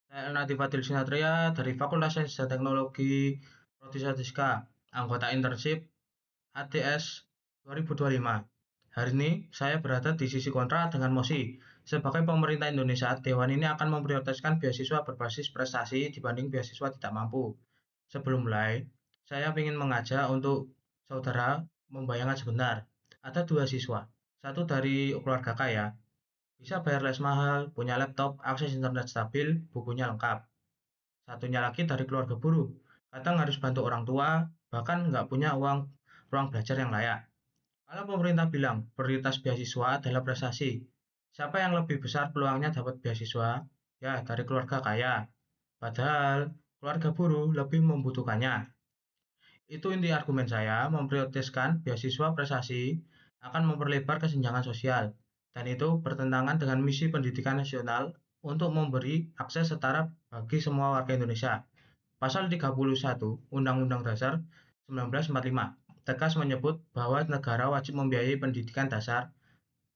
Saya Nadi Fadil Sinatria dari Fakultas Sains dan Teknologi Prodi Statistika, anggota internship ATS 2025. Hari ini saya berada di sisi kontra dengan MOSI. Sebagai pemerintah Indonesia, Dewan ini akan memprioritaskan beasiswa berbasis prestasi dibanding beasiswa tidak mampu. Sebelum mulai, saya ingin mengajak untuk saudara membayangkan sebentar. Ada dua siswa, satu dari keluarga kaya, bisa bayar les mahal, punya laptop, akses internet stabil, bukunya lengkap. Satunya lagi dari keluarga buruh, kadang harus bantu orang tua, bahkan nggak punya uang ruang belajar yang layak. Kalau pemerintah bilang prioritas beasiswa adalah prestasi, siapa yang lebih besar peluangnya dapat beasiswa? Ya, dari keluarga kaya. Padahal keluarga buruh lebih membutuhkannya. Itu inti argumen saya, memprioritaskan beasiswa prestasi akan memperlebar kesenjangan sosial, dan itu bertentangan dengan misi pendidikan nasional untuk memberi akses setara bagi semua warga Indonesia. Pasal 31 Undang-Undang Dasar 1945 tegas menyebut bahwa negara wajib membiayai pendidikan dasar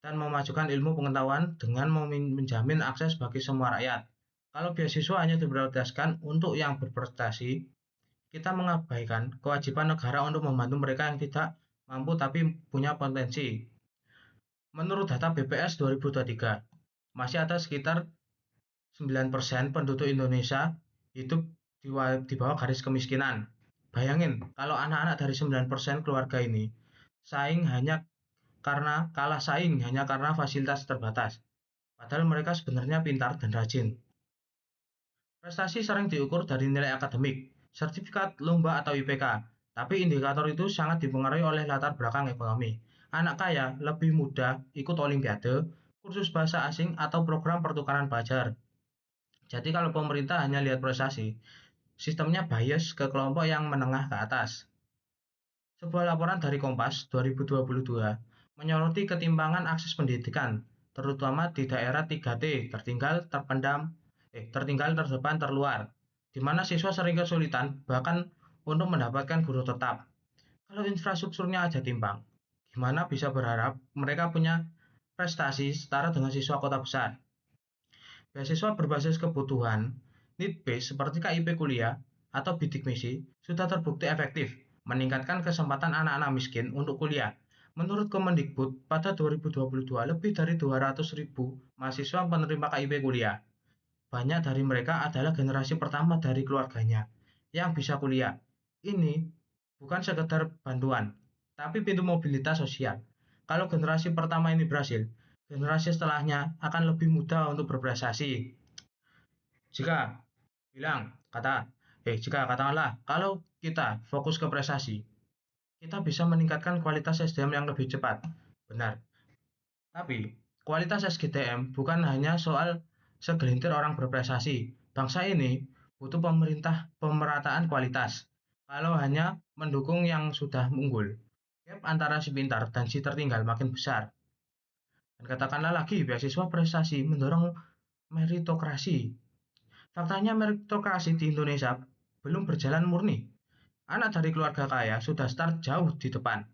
dan memajukan ilmu pengetahuan dengan menjamin akses bagi semua rakyat. Kalau beasiswa hanya diprioritaskan untuk yang berprestasi, kita mengabaikan kewajiban negara untuk membantu mereka yang tidak mampu tapi punya potensi. Menurut data BPS 2023, masih ada sekitar 9% penduduk Indonesia hidup di bawah garis kemiskinan. Bayangin, kalau anak-anak dari 9% keluarga ini kalah saing hanya karena fasilitas terbatas. Padahal mereka sebenarnya pintar dan rajin. Prestasi sering diukur dari nilai akademik, sertifikat, lomba, atau IPK, tapi indikator itu sangat dipengaruhi oleh latar belakang ekonomi. Anak kaya lebih mudah ikut olimpiade, kursus bahasa asing, atau program pertukaran pelajar. Jadi kalau pemerintah hanya lihat prestasi, sistemnya bias ke kelompok yang menengah ke atas. Sebuah laporan dari Kompas 2022 menyoroti ketimpangan akses pendidikan, terutama di daerah 3T, tertinggal, terdepan, terluar, di mana siswa sering kesulitan bahkan untuk mendapatkan guru tetap. Kalau infrastrukturnya aja timpang, gimana bisa berharap mereka punya prestasi setara dengan siswa kota besar? Beasiswa berbasis kebutuhan, need-based seperti KIP kuliah atau bidik misi sudah terbukti efektif meningkatkan kesempatan anak-anak miskin untuk kuliah. Menurut Kemendikbud, pada 2022 lebih dari 200.000 mahasiswa penerima KIP kuliah. Banyak dari mereka adalah generasi pertama dari keluarganya yang bisa kuliah. Ini bukan sekedar bantuan, tapi pintu mobilitas sosial. Kalau generasi pertama ini berhasil, generasi setelahnya akan lebih mudah untuk berprestasi. Jika bilang kata jika katakanlah kalau kita fokus ke prestasi, kita bisa meningkatkan kualitas SDM yang lebih cepat. Benar. Tapi kualitas SDM bukan hanya soal segelintir orang berprestasi. Bangsa ini butuh pemerataan kualitas. Kalau hanya mendukung yang sudah unggul, gap antara si pintar dan si tertinggal makin besar. Dan katakanlah lagi, beasiswa prestasi mendorong meritokrasi. Faktanya meritokrasi di Indonesia belum berjalan murni. Anak dari keluarga kaya sudah start jauh di depan.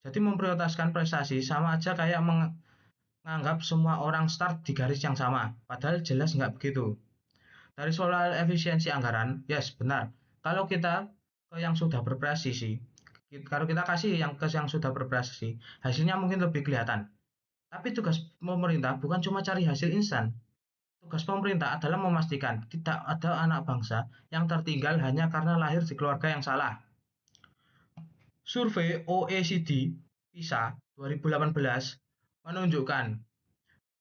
Jadi memprioritaskan prestasi sama aja kayak menganggap semua orang start di garis yang sama. Padahal jelas nggak begitu. Dari soal efisiensi anggaran, yes benar. Kalau kita ke yang sudah berprestasi, kalau kita kasih yang sudah berprestasi, hasilnya mungkin lebih kelihatan. Tapi tugas pemerintah bukan cuma cari hasil instan. Tugas pemerintah adalah memastikan tidak ada anak bangsa yang tertinggal hanya karena lahir di keluarga yang salah. Survei OECD PISA 2018 menunjukkan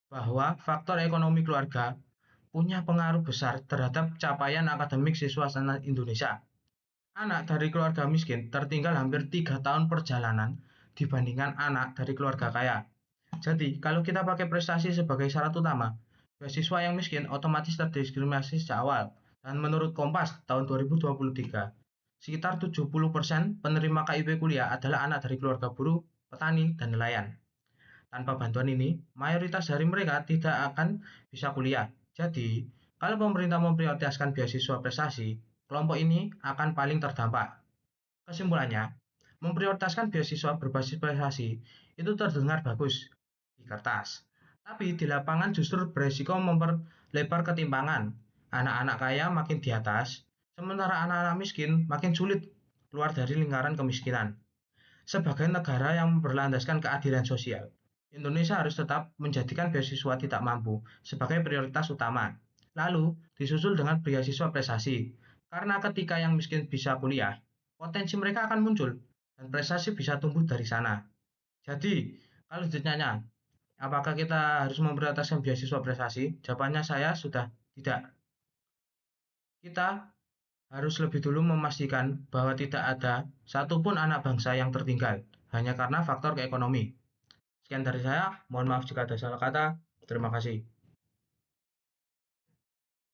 bahwa faktor ekonomi keluarga punya pengaruh besar terhadap capaian akademik siswa Indonesia. Anak dari keluarga miskin tertinggal hampir 3 tahun perjalanan dibandingkan anak dari keluarga kaya. Jadi, kalau kita pakai prestasi sebagai syarat utama, beasiswa yang miskin otomatis terdiskriminasi sejak awal. Dan menurut Kompas tahun 2023, sekitar 70% penerima KIP kuliah adalah anak dari keluarga buruh, petani, dan nelayan. Tanpa bantuan ini, mayoritas dari mereka tidak akan bisa kuliah. Jadi, kalau pemerintah memprioritaskan beasiswa prestasi, kelompok ini akan paling terdampak. Kesimpulannya, memprioritaskan beasiswa berbasis prestasi itu terdengar bagus di kertas, tapi di lapangan justru beresiko memperlebar ketimpangan Anak-anak kaya makin di atas, sementara anak-anak miskin makin sulit keluar dari lingkaran kemiskinan. Sebagai negara yang berlandaskan keadilan sosial, Indonesia harus tetap menjadikan beasiswa tidak mampu sebagai prioritas utama. Lalu disusul dengan beasiswa prestasi. Karena ketika yang miskin bisa kuliah, potensi mereka akan muncul dan prestasi bisa tumbuh dari sana. Jadi, kalau ditanya, apakah kita harus memprioritaskan beasiswa prestasi? Jawabannya saya sudah tidak. Kita harus lebih dulu memastikan bahwa tidak ada satupun anak bangsa yang tertinggal hanya karena faktor ekonomi. Sekian dari saya, mohon maaf jika ada salah kata. Terima kasih.